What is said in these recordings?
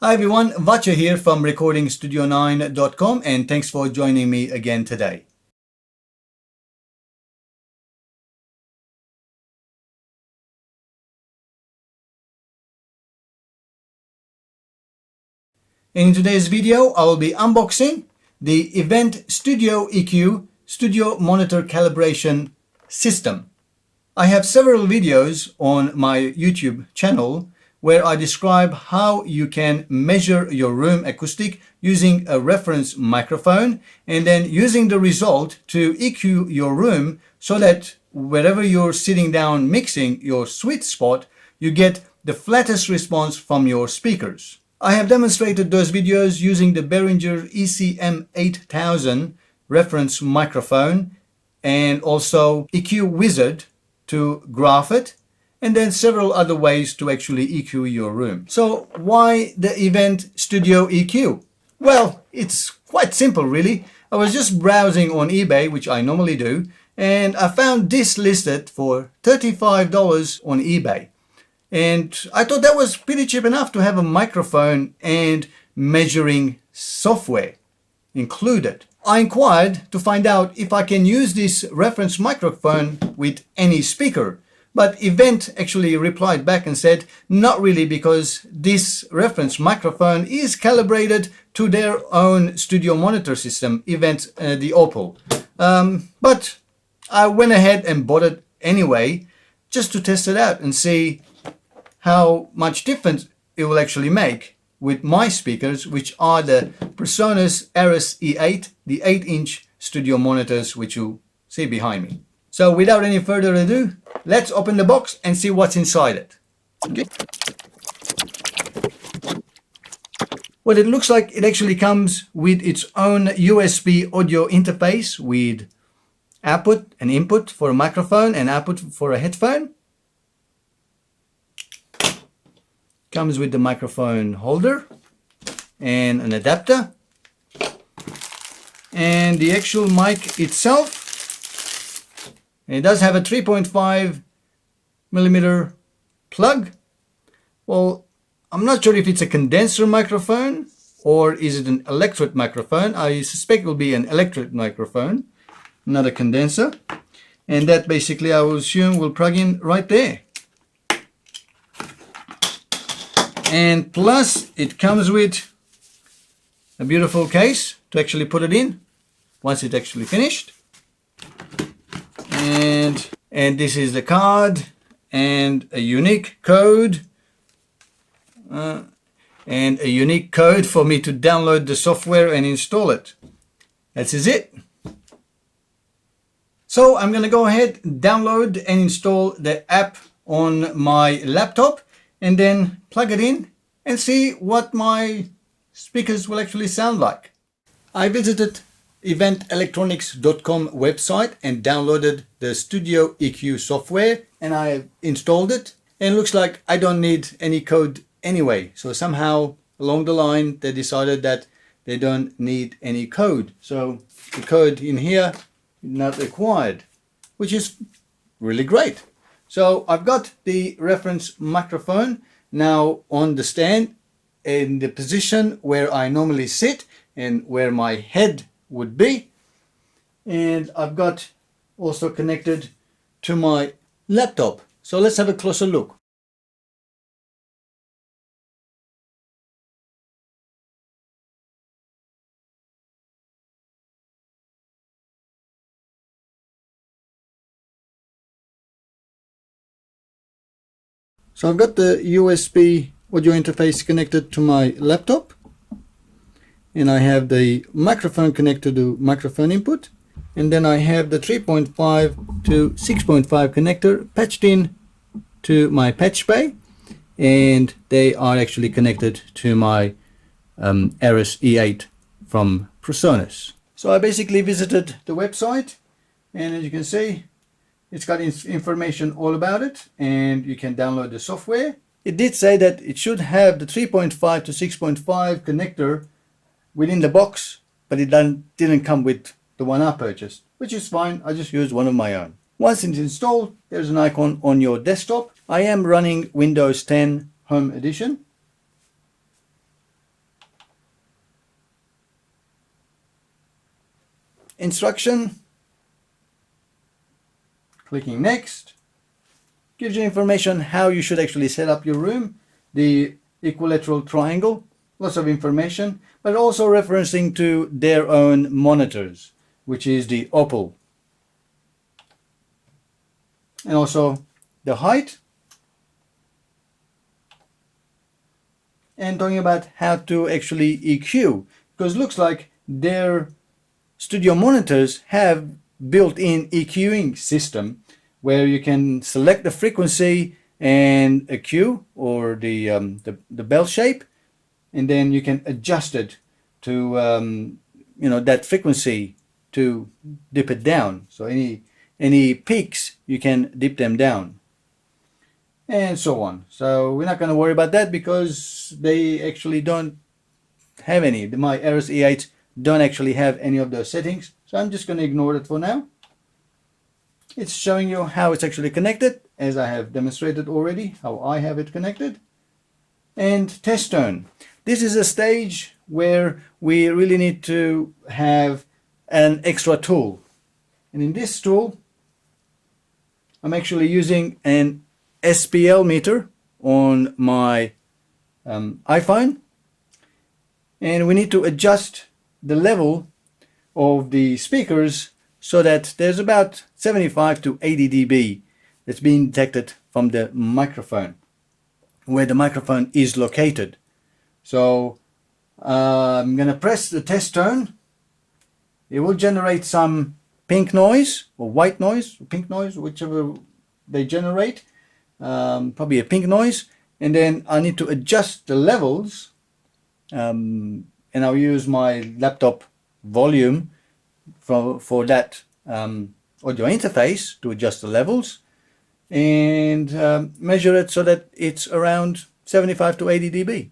Hi everyone, Vacha here from recordingstudio9.com and thanks for joining me again today. In today's video, I will be unboxing the Event Studio EQ Studio Monitor Calibration System. I have several videos on my YouTube channel where I describe how you can measure your room acoustic using a reference microphone and then using the result to EQ your room so that wherever you're sitting down mixing your sweet spot, you get the flattest response from your speakers. I have demonstrated those videos using the Behringer ECM 8000 reference microphone and also EQ Wizard to graph it, and then several other ways to actually EQ your room. So why the Event Studio EQ? Well, it's quite simple really. I was just browsing on eBay, which I normally do, and I found this listed for $35 on eBay. And I thought that was pretty cheap enough to have a microphone and measuring software included. I inquired to find out if I can use this reference microphone with any speaker, but Event actually replied back and said not really, because this reference microphone is calibrated to their own studio monitor system, Event the Opal. But I went ahead and bought it anyway just to test it out and see how much difference it will actually make with my speakers, which are the PreSonus Ares E8, the 8-inch studio monitors which you see behind me. So without any further ado, let's open the box and see what's inside it. Okay. Well, it looks like it actually comes with its own USB audio interface with output and input for a microphone and output for a headphone. Comes with the microphone holder and an adapter, and the actual mic itself. It does have a 3.5 millimeter plug. Well, I'm not sure if it's a condenser microphone or is it an electret microphone. I suspect it will be an electret microphone, not a condenser, and that basically I will assume will plug in right there. And plus it comes with a beautiful case to actually put it in once it's actually finished. And this is the card and a unique code for me to download the software and install it. That is it. So I'm going to go ahead, download and install the app on my laptop and then plug it in and see what my speakers will actually sound like. I visited eventelectronics.com website and downloaded the Studio EQ software and I installed it, and it looks like I don't need any code anyway. So somehow along the line they decided that they don't need any code. So the code in here is not required, which is really great. So I've got the reference microphone now on the stand in the position where I normally sit and where my head would be. And I've got also connected to my laptop. So let's have a closer look. So I've got the USB audio interface connected to my laptop, and I have the microphone connected to microphone input, and then I have the 3.5 to 6.5 connector patched in to my patch bay, and they are actually connected to my Ares E8 from PreSonus. So I basically visited the website, and as you can see, it's got information all about it, and you can download the software. It did say that it should have the 3.5 to 6.5 connector within the box, but it didn't come with the one I purchased, which is fine. I just used one of my own. Once it's installed, there's an icon on your desktop. I am running Windows 10 Home Edition. instruction, clicking next, gives you information how you should actually set up your room, the equilateral triangle, lots of information, but also referencing to their own monitors, which is the Opal. And also the height, and talking about how to actually EQ, because it looks like their studio monitors have built-in EQing system where you can select the frequency and a Q or the bell shape, and then you can adjust it to that frequency to dip it down. So any peaks you can dip them down, and so on. So we're not going to worry about that because they actually don't have any. My RS-E8 don't actually have any of those settings, so I'm just going to ignore it for now. It's showing you how it's actually connected, as I have demonstrated already, how I have it connected. And test tone. This is a stage where we really need to have an extra tool. And in this tool, I'm actually using an SPL meter on my iPhone. And we need to adjust the level of the speakers so that there's about 75 to 80 dB that's being detected from the microphone, where the microphone is located. So I'm going to press the test tone. It will generate some pink noise or white noise, or pink noise, whichever they generate, probably a pink noise. And then I need to adjust the levels, and I'll use my laptop volume for that audio interface to adjust the levels and measure it so that it's around 75 to 80 dB.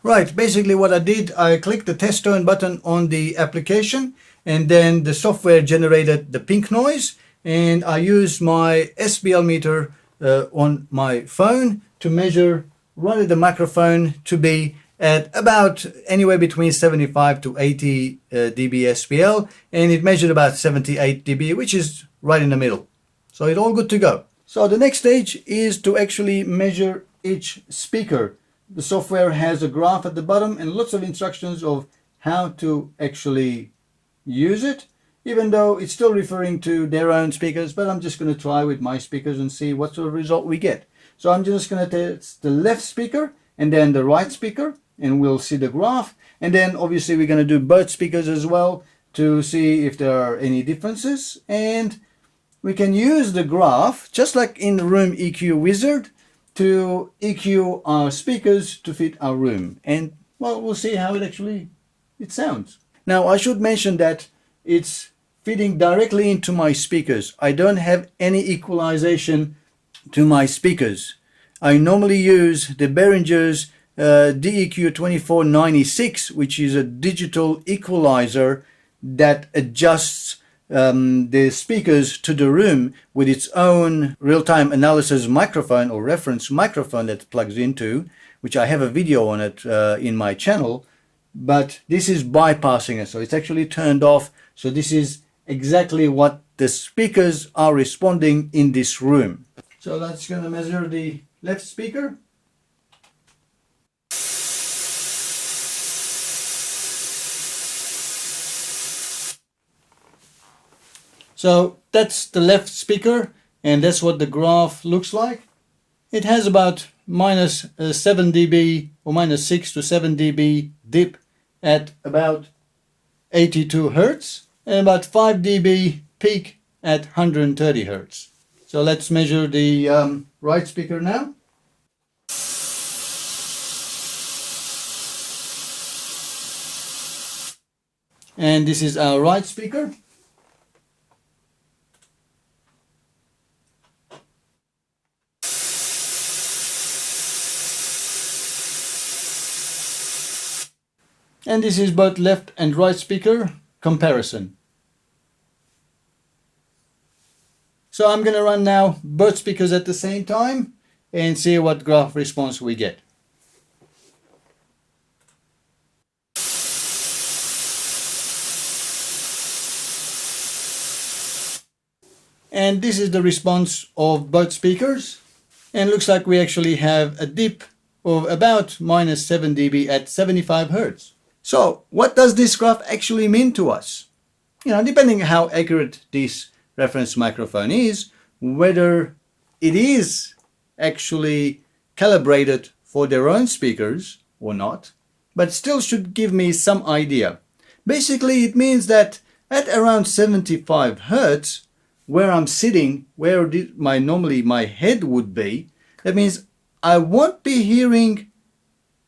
Right, basically what I did, I clicked the test tone button on the application, and then the software generated the pink noise, and I used my SPL meter on my phone to measure really the microphone to be at about anywhere between 75 to 80 dB SPL, and it measured about 78 dB, which is right in the middle. So it's all good to go. So the next stage is to actually measure each speaker. The software has a graph at the bottom and lots of instructions of how to actually use it, even though it's still referring to their own speakers, but I'm just going to try with my speakers and see what sort of result we get. So I'm just going to test the left speaker and then the right speaker, and we'll see the graph. And then obviously we're going to do both speakers as well to see if there are any differences. And we can use the graph, just like in the Room EQ Wizard, to EQ our speakers to fit our room. And well, we'll see how it sounds. Now I should mention that it's feeding directly into my speakers. I don't have any equalization to my speakers. I normally use the Behringer's DEQ 2496, which is a digital equalizer that adjusts the speakers to the room with its own real-time analysis microphone or reference microphone that plugs into, which I have a video on it in my channel, but this is bypassing it, so it's actually turned off. So this is exactly what the speakers are responding in this room. So that's going to measure the left speaker. So that's the left speaker, and that's what the graph looks like. It has about minus 7 dB or minus 6 to 7 dB dip at about 82 Hertz and about 5 dB peak at 130 Hertz. So let's measure the right speaker now. And this is our right speaker. And this is both left and right speaker comparison. So I'm going to run now both speakers at the same time and see what graph response we get. And this is the response of both speakers. And looks like we actually have a dip of about minus 7 dB at 75 Hertz. So what does this graph actually mean to us? Depending on how accurate this reference microphone is, whether it is actually calibrated for their own speakers or not, but still should give me some idea. Basically, it means that at around 75 Hertz, where I'm sitting, where normally my head would be, that means I won't be hearing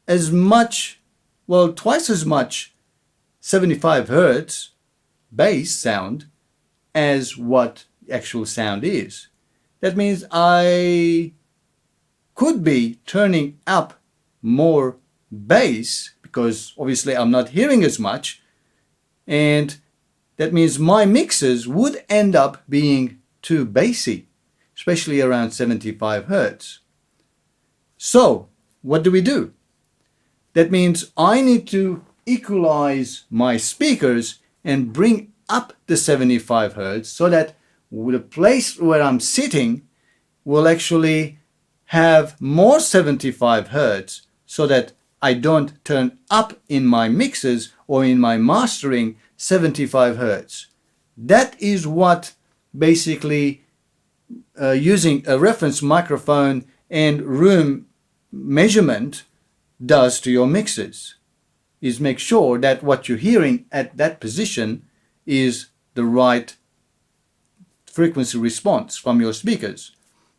as much, well, twice as much 75 Hertz bass sound as what actual sound is. That means I could be turning up more bass because obviously I'm not hearing as much, and that means my mixes would end up being too bassy, especially around 75 Hertz. So what do? That means I need to equalize my speakers and bring up the 75 Hertz so that the place where I'm sitting will actually have more 75 Hertz so that I don't turn up in my mixes or in my mastering 75 Hertz. That is what basically using a reference microphone and room measurement does to your mixes, is make sure that what you're hearing at that position is the right frequency response from your speakers.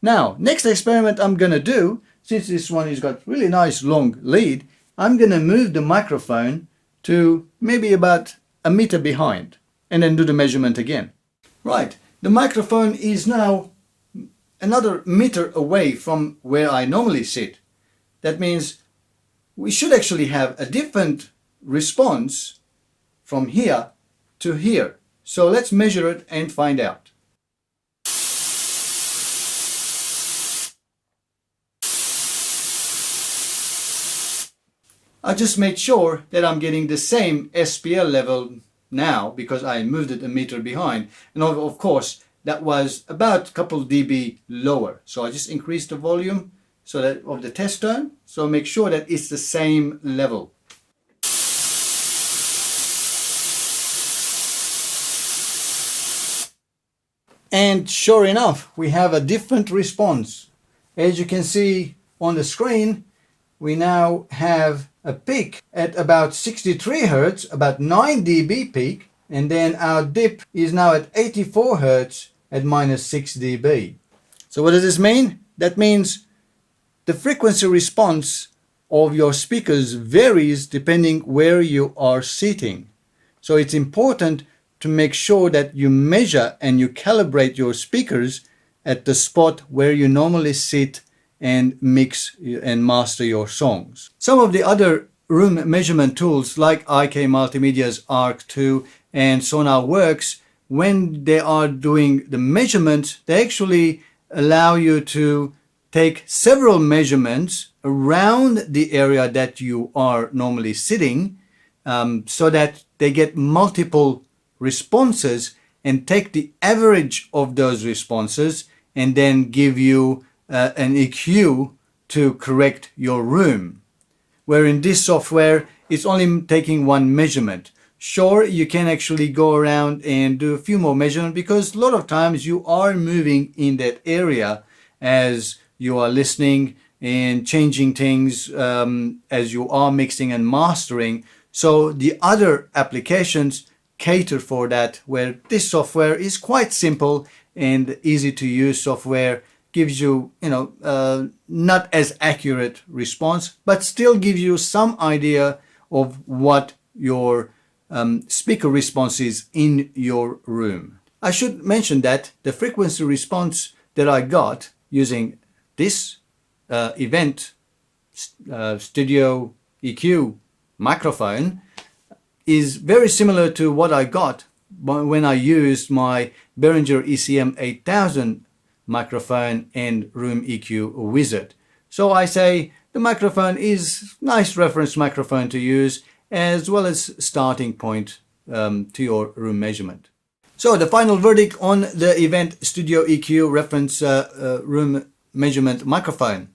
Now, next experiment I'm going to do, since this one has got really nice long lead, I'm going to move the microphone to maybe about a meter behind and then do the measurement again. Right, the microphone is now another meter away from where I normally sit. That means we should actually have a different response from here to here. So let's measure it and find out. I just made sure that I'm getting the same SPL level now because I moved it a meter behind. And of course, that was about a couple dB lower. So I just increased the volume so that of the test tone. So make sure that it's the same level. And sure enough, we have a different response. As you can see on the screen, we now have a peak at about 63 Hertz, about 9 dB peak, and then our dip is now at 84 Hertz at minus 6 dB. So what does this mean? That means the frequency response of your speakers varies depending where you are sitting. So it's important to make sure that you measure and you calibrate your speakers at the spot where you normally sit and mix and master your songs. Some of the other room measurement tools like IK Multimedia's ARC2 and SonarWorks, when they are doing the measurements, they actually allow you to take several measurements around the area that you are normally sitting, so that they get multiple responses and take the average of those responses and then give you an EQ to correct your room. Where in this software, it's only taking one measurement. Sure, you can actually go around and do a few more measurements because a lot of times you are moving in that area as you are listening and changing things as you are mixing and mastering. So the other applications cater for that, where this software is quite simple and easy to use software, gives you, not as accurate response, but still gives you some idea of what your speaker response is in your room. I should mention that the frequency response that I got using this event studio EQ microphone is very similar to what I got when I used my Behringer ECM 8000 microphone and Room EQ Wizard. So I say the microphone is a nice reference microphone to use, as well as starting point to your room measurement. So the final verdict on the Event Studio EQ reference room measurement microphone.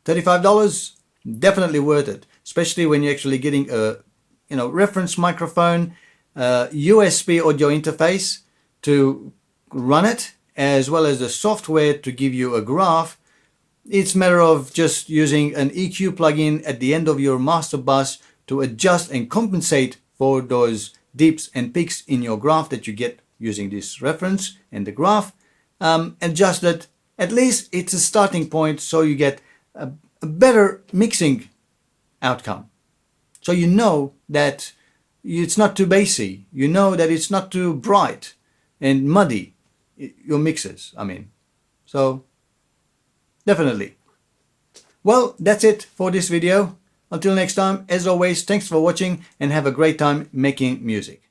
$35, definitely worth it, especially when you're actually getting a reference microphone, USB audio interface to run it, as well as the software to give you a graph. It's a matter of just using an EQ plugin at the end of your master bus to adjust and compensate for those dips and peaks in your graph that you get using this reference and the graph. Adjust it. At least it's a starting point, so you get a better mixing outcome. So you know that it's not too bassy. You know that it's not too bright and muddy, your mixes, I mean. So definitely. Well, that's it for this video. Until next time, as always, thanks for watching and have a great time making music.